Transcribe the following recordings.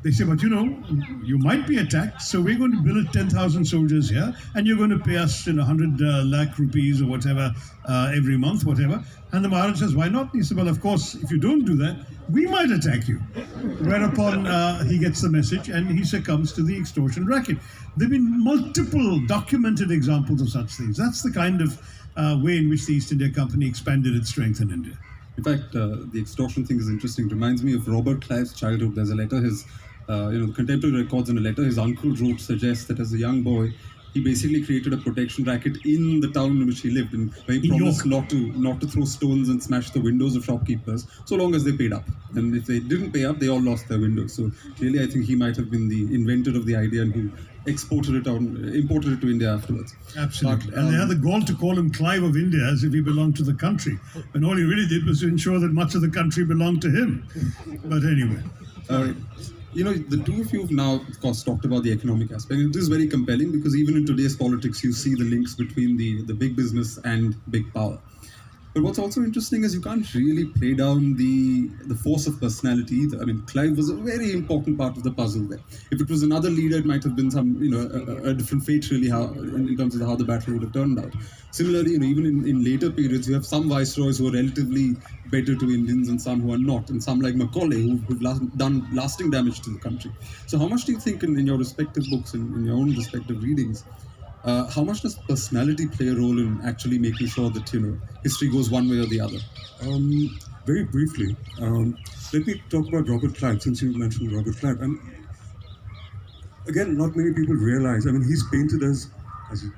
They say, but you might be attacked, so we're going to build 10,000 soldiers here, and you're going to pay us 100 lakh rupees or whatever every month, whatever. And the Maharaj says, why not? He said, well, of course, if you don't do that, we might attack you. Whereupon he gets the message and he succumbs to the extortion racket. There have been multiple documented examples of such things. That's the kind of way in which the East India Company expanded its strength in India. In fact, the extortion thing is interesting. It reminds me of Robert Clive's childhood. There's a letter, the contemporary records in a letter his uncle wrote suggest that as a young boy, he basically created a protection racket in the town in which he lived, and where he promised not to throw stones and smash the windows of shopkeepers, so long as they paid up. And if they didn't pay up, they all lost their windows. So clearly, I think he might have been the inventor of the idea and who imported it to India afterwards. Absolutely. And they had the gall to call him Clive of India as if he belonged to the country. And all he really did was to ensure that much of the country belonged to him. But anyway. The two of you have now, of course, talked about the economic aspect. It is very compelling because even in today's politics, you see the links between the big business and big power. But what's also interesting is you can't really play down the force of personality either. I mean, Clive was a very important part of the puzzle there. If it was another leader, it might have been a different fate really in terms of how the battle would have turned out. Similarly, even in later periods, you have some viceroys who are relatively better to Indians and some who are not, and some like Macaulay who've done lasting damage to the country. So how much do you think in your respective books and in your own respective readings, how much does personality play a role in actually making sure that history goes one way or the other? Very briefly, let me talk about Robert Clive, since you mentioned Robert Clive. And again, not many people realize. I mean, he's painted as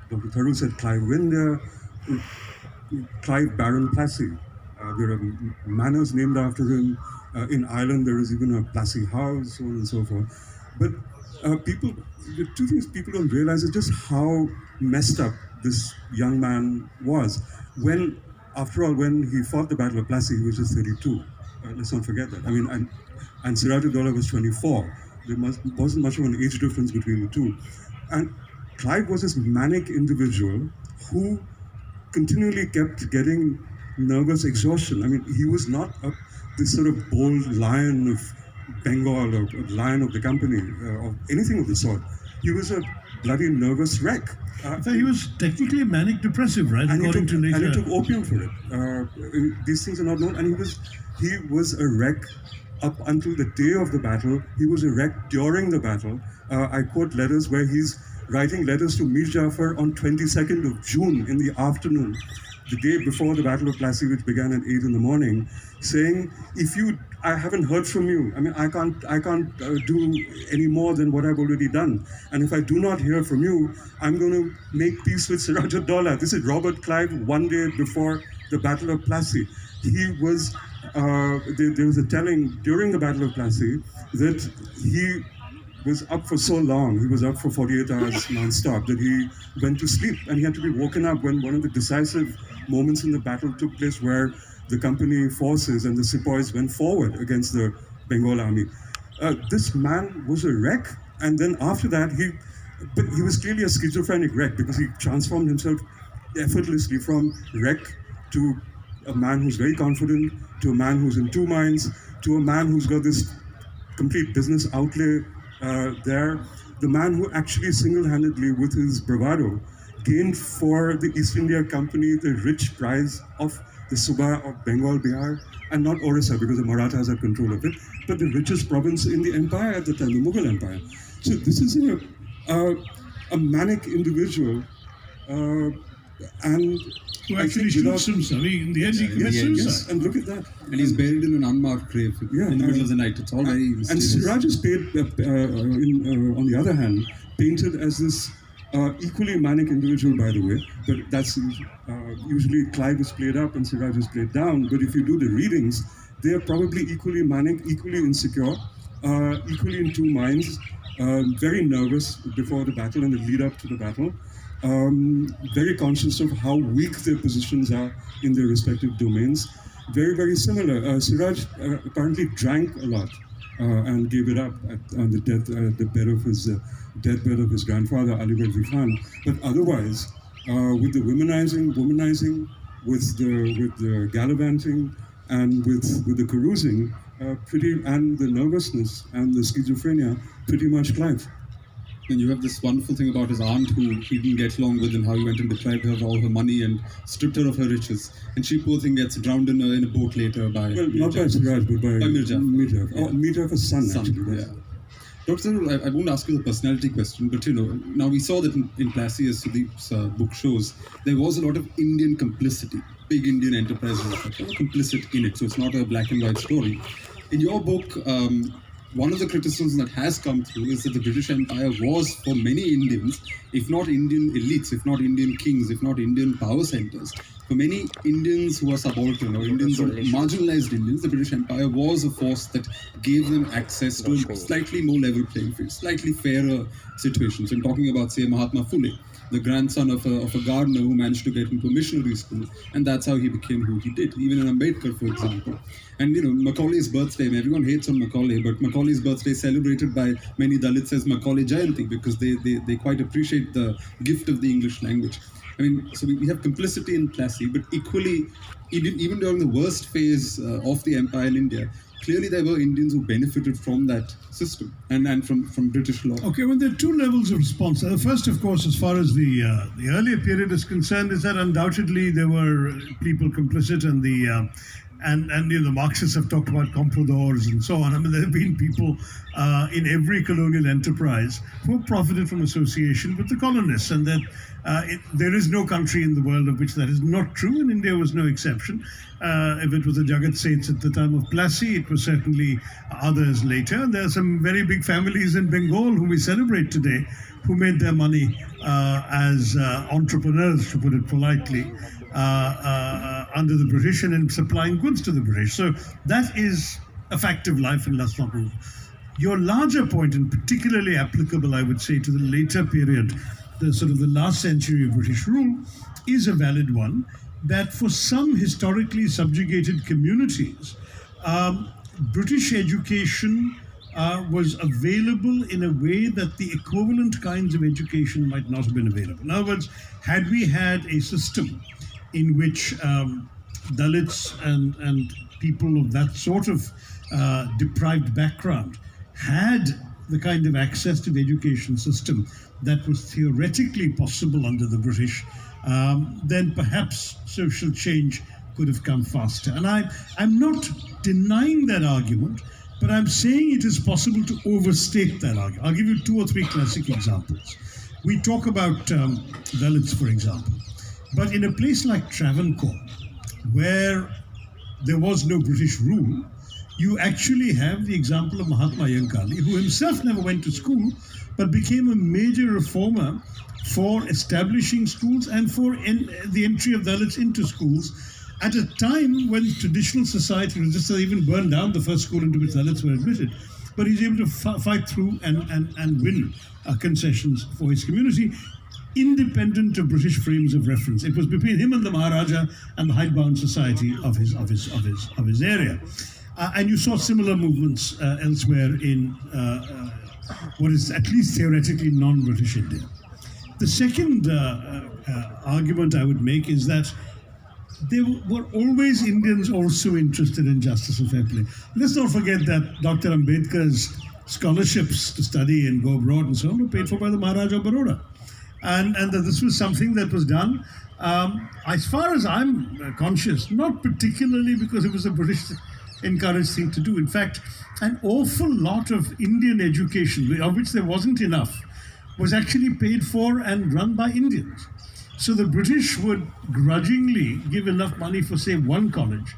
Dr. Tharoor said, Clive of India, Clive Baron Plassey. There are manors named after him. In Ireland, there is even a Plassey house, so on and so forth. But the two things people don't realize is just how messed up this young man was. After all, when he fought the Battle of Plassey, he was just 32. Let's not forget that. I mean, and Siraj-ud-daulah was 24. There wasn't much of an age difference between the two. And Clive was this manic individual who continually kept getting nervous exhaustion. I mean, he was not this sort of bold lion of Bengal or lion of the company or anything of the sort. He was a bloody nervous wreck. So he was technically manic depressive, right? And he took opium for it. These things are not known. And he was a wreck up until the day of the battle. He was a wreck during the battle. I quote letters where he's writing letters to Mir Jafar on 22nd of June in the afternoon, the day before the Battle of Plassey, which began at 8 in the morning, saying, I haven't heard from you. I mean, I can't do any more than what I've already done. And if I do not hear from you, I'm going to make peace with Siraj-ud-daulah. This is Robert Clive one day before the Battle of Plassey. He was, there was a telling during the Battle of Plassey that he was up for so long, he was up for 48 hours non-stop, that he went to sleep and he had to be woken up when one of the decisive moments in the battle took place where the company forces and the sepoys went forward against the Bengal army. This man was a wreck, and then after that, he was clearly a schizophrenic wreck because he transformed himself effortlessly from wreck to a man who's very confident, to a man who's in two minds, to a man who's got this complete business outlay there. The man who actually single-handedly, with his bravado, gained for the East India Company the rich prize of the Suba of Bengal, Bihar, and not Orissa because the Marathas had control of it, but the richest province in the empire at the time, the Mughal Empire. So this is a manic individual, and who actually shoots himself. In the end, he commits suicide. Yes, and look at that. And he's buried in an unmarked grave in the middle of the night. It's all very mysterious. And Siraj is on the other hand, painted as this equally manic individual, by the way, but that's usually Clive is played up and Siraj is played down. But if you do the readings, they are probably equally manic, equally insecure, equally in two minds, very nervous before the battle and the lead up to the battle, very conscious of how weak their positions are in their respective domains. Very, very similar. Siraj apparently drank a lot. and gave it up on the deathbed of his grandfather, Ali Bedri Khan. But otherwise, with the womanizing, with the gallivanting, and with the carousing, and the nervousness and the schizophrenia, pretty much Clive. And you have this wonderful thing about his aunt who he didn't get along with and how he went and deprived her of all her money and stripped her of her riches. And she, poor thing, gets drowned in a boat later by... Well, not by Siraj, but by Mirza. Mirza. Yeah. Oh, Mirza's son, actually. Yeah. Dr. Tharoor, I won't ask you the personality question, but now we saw that in Plassey, as Sudeep's book shows, there was a lot of Indian complicity, big Indian enterprises complicit in it, so it's not a black and white story. In your book, one of the criticisms that has come through is that the British Empire was, for many Indians, if not Indian elites, if not Indian kings, if not Indian power centers, for many Indians who are subaltern or Indians or marginalized Indians, the British Empire was a force that gave them access to a slightly more level playing field, slightly fairer situations. I'm talking about, say, Mahatma Phule, the grandson of a gardener who managed to get into a missionary school, and that's how he became who he did. Even in Ambedkar, for example. And Macaulay's birthday, everyone hates on Macaulay, but Macaulay's birthday is celebrated by many Dalits as Macaulay Jayanti because they quite appreciate the gift of the English language. I mean, so we have complicity in Plassey, but equally, even during the worst phase of the empire in India, clearly there were Indians who benefited from that system and from British law. Okay, well, there are two levels of response. The first, of course, as far as the earlier period is concerned, is that undoubtedly there were people complicit, and the Marxists have talked about compradors and so on. I mean, there have been people in every colonial enterprise who have profited from association with the colonists, and that there is no country in the world of which that is not true, and India was no exception. If it was the Jagat Seths at the time of Plassey, it was certainly others later. And there are some very big families in Bengal who we celebrate today who made their money as entrepreneurs, to put it politely, under the British and in supplying goods to the British. So that is a fact of life, and that's not true. Your larger point, and particularly applicable, I would say, to the later period, the sort of the last century of British rule, is a valid one, that for some historically subjugated communities, British education was available in a way that the equivalent kinds of education might not have been available. In other words, had we had a system in which Dalits and people of that sort of deprived background had the kind of access to the education system that was theoretically possible under the British, then perhaps social change could have come faster. And I'm not denying that argument, but I'm saying it is possible to overstate that argument. I'll give you 2 or 3 classic examples. We talk about Dalits, for example, but in a place like Travancore, where there was no British rule, you actually have the example of Mahatma Yankali, who himself never went to school, but became a major reformer for establishing schools and for the entry of Dalits into schools at a time when traditional society resistance even burned down the first school into which Dalits were admitted. But he's able to fight through and win concessions for his community, independent of British frames of reference. It was between him and the Maharaja and the hidebound society of his area. And you saw similar movements elsewhere in what is at least theoretically non-British India. The second argument I would make is that there were always Indians also interested in justice and fair play. Let's not forget that Dr. Ambedkar's scholarships to study and go abroad and so on were paid for by the Maharaja of Baroda. And that this was something that was done, as far as I'm conscious, not particularly because it was a British encouraged thing to do. In fact, an awful lot of Indian education, of which there wasn't enough, was actually paid for and run by Indians. So the British would grudgingly give enough money for, say, 1 college.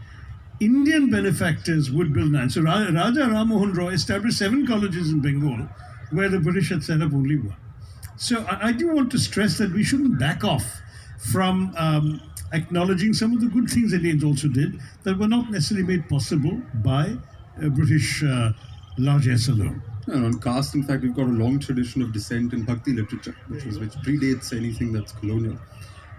Indian benefactors would build 9. So Raja Ram Mohan Roy established 7 colleges in Bengal, where the British had set up only 1. So I do want to stress that we shouldn't back off from acknowledging some of the good things Indians also did that were not necessarily made possible by British largesse alone. And on caste, in fact, we've got a long tradition of descent in Bhakti literature, which predates anything that's colonial.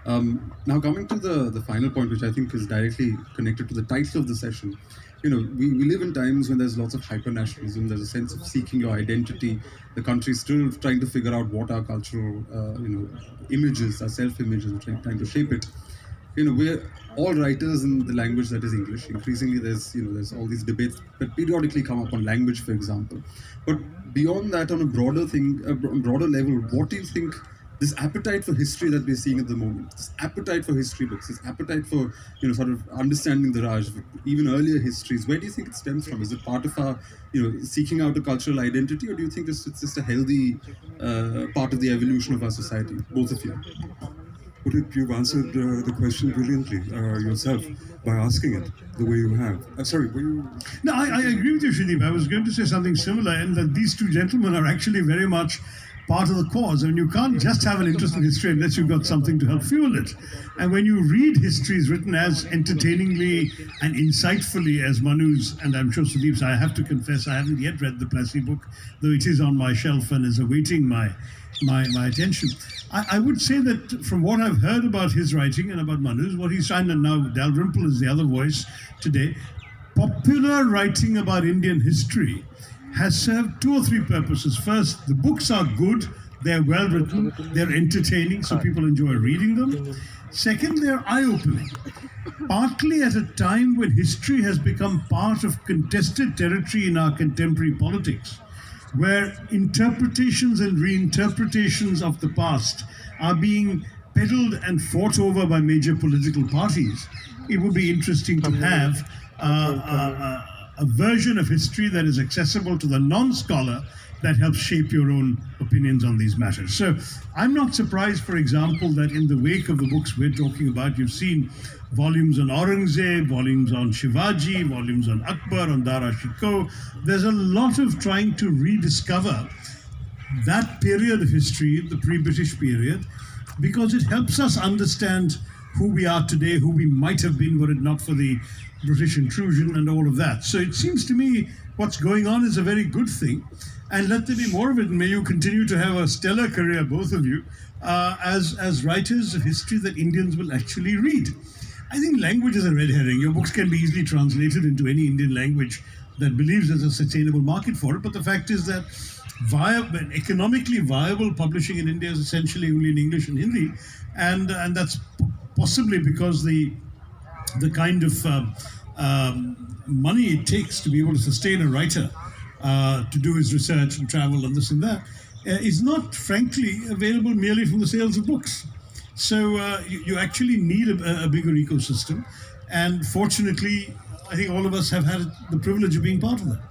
Now, coming to the final point, which I think is directly connected to the title of the session, we live in times when there's lots of hyper-nationalism, there's a sense of seeking your identity. The country's still trying to figure out what our cultural, images, our self-images, and trying to shape it. We're all writers in the language that is English. Increasingly, there's all these debates that periodically come up on language, for example. But beyond that, on a broader level, what do you think this appetite for history that we're seeing at the moment, this appetite for history books, this appetite for sort of understanding the Raj, even earlier histories, where do you think it stems from? Is it part of our seeking out a cultural identity, or do you think it's just a healthy part of the evolution of our society? Both of you. You've answered the question brilliantly yourself by asking it the way you have. Sorry, were you? No, I agree with you, Sudeep. I was going to say something similar, and that these two gentlemen are actually very much part of the cause. I mean, you can't just have an interest in history unless you've got something to help fuel it. And when you read histories written as entertainingly and insightfully as Manu's, and I'm sure Sudeep's, I have to confess, I haven't yet read the Plassey book, though it is on my shelf and is awaiting my attention. I would say that from what I've heard about his writing and about Manu's, what he's trying, and now Dalrymple is the other voice today, popular writing about Indian history has served two or three purposes. First, the books are good, they're well written, they're entertaining, so people enjoy reading them. Second, they're eye-opening, partly at a time when history has become part of contested territory in our contemporary politics, where interpretations and reinterpretations of the past are being peddled and fought over by major political parties. It would be interesting to have a version of history that is accessible to the non-scholar that helps shape your own opinions on these matters. So I'm not surprised, for example, that in the wake of the books we're talking about, you've seen volumes on Aurangzeb, volumes on Shivaji, volumes on Akbar, on Dara Shikoh. There's a lot of trying to rediscover that period of history, the pre-British period, because it helps us understand who we are today, who we might have been were it not for the British intrusion and all of that. So it seems to me what's going on is a very good thing, and let there be more of it, and may you continue to have a stellar career, both of you, as writers of history that Indians will actually read. I think language is a red herring. Your books can be easily translated into any Indian language that believes there's a sustainable market for it, but the fact is that economically viable publishing in India is essentially only in English and Hindi, and that's possibly because the kind of money it takes to be able to sustain a writer to do his research and travel and this and that is not, frankly, available merely from the sales of books. So you actually need a bigger ecosystem, and fortunately, I think all of us have had the privilege of being part of that.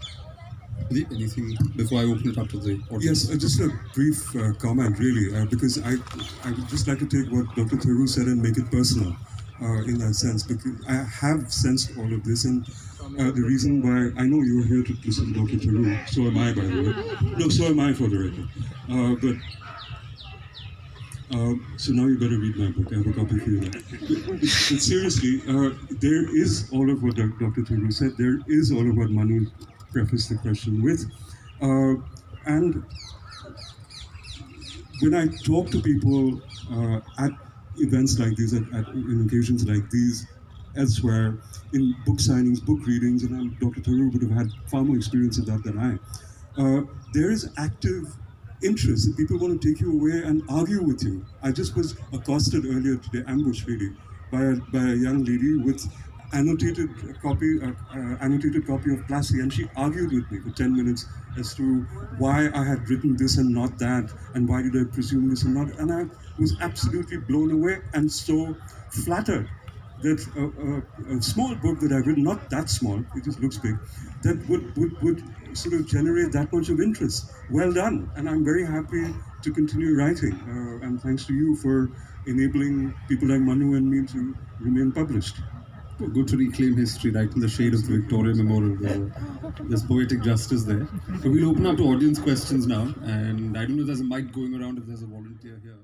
Anything before I open it up to the audience? Yes, just a brief comment, really, because I would just like to take what Dr. Tharoor said and make it personal in that sense, because I have sensed all of this, and the reason why I know you're here to listen to Dr. Tharoor, so am I, by the way. No, so am I, for the record. So now you better read my book. I have a copy for you now. But seriously, there is all of what Dr. Tharoor said. There is all of what Manu prefaced the question with. And when I talk to people at events like these, in occasions like these, elsewhere, in book signings, book readings, and Dr. Tharoor would have had far more experience of that than I, there is active interest that people want to take you away and argue with you. I just was accosted earlier today, ambushed really, by a young lady with annotated copy of Plassey, and she argued with me for 10 minutes as to why I had written this and not that, and why did I presume this and not, and I was absolutely blown away and so flattered that a small book that I've written, not that small, it just looks big, that would sort of generate that much of interest. Well done, and I'm very happy to continue writing, and thanks to you for enabling people like Manu and me to remain published. Good to reclaim history, right in the shade of the Victoria Memorial. There's poetic justice there. So we'll open up to audience questions now, and I don't know if there's a mic going around, if there's a volunteer here.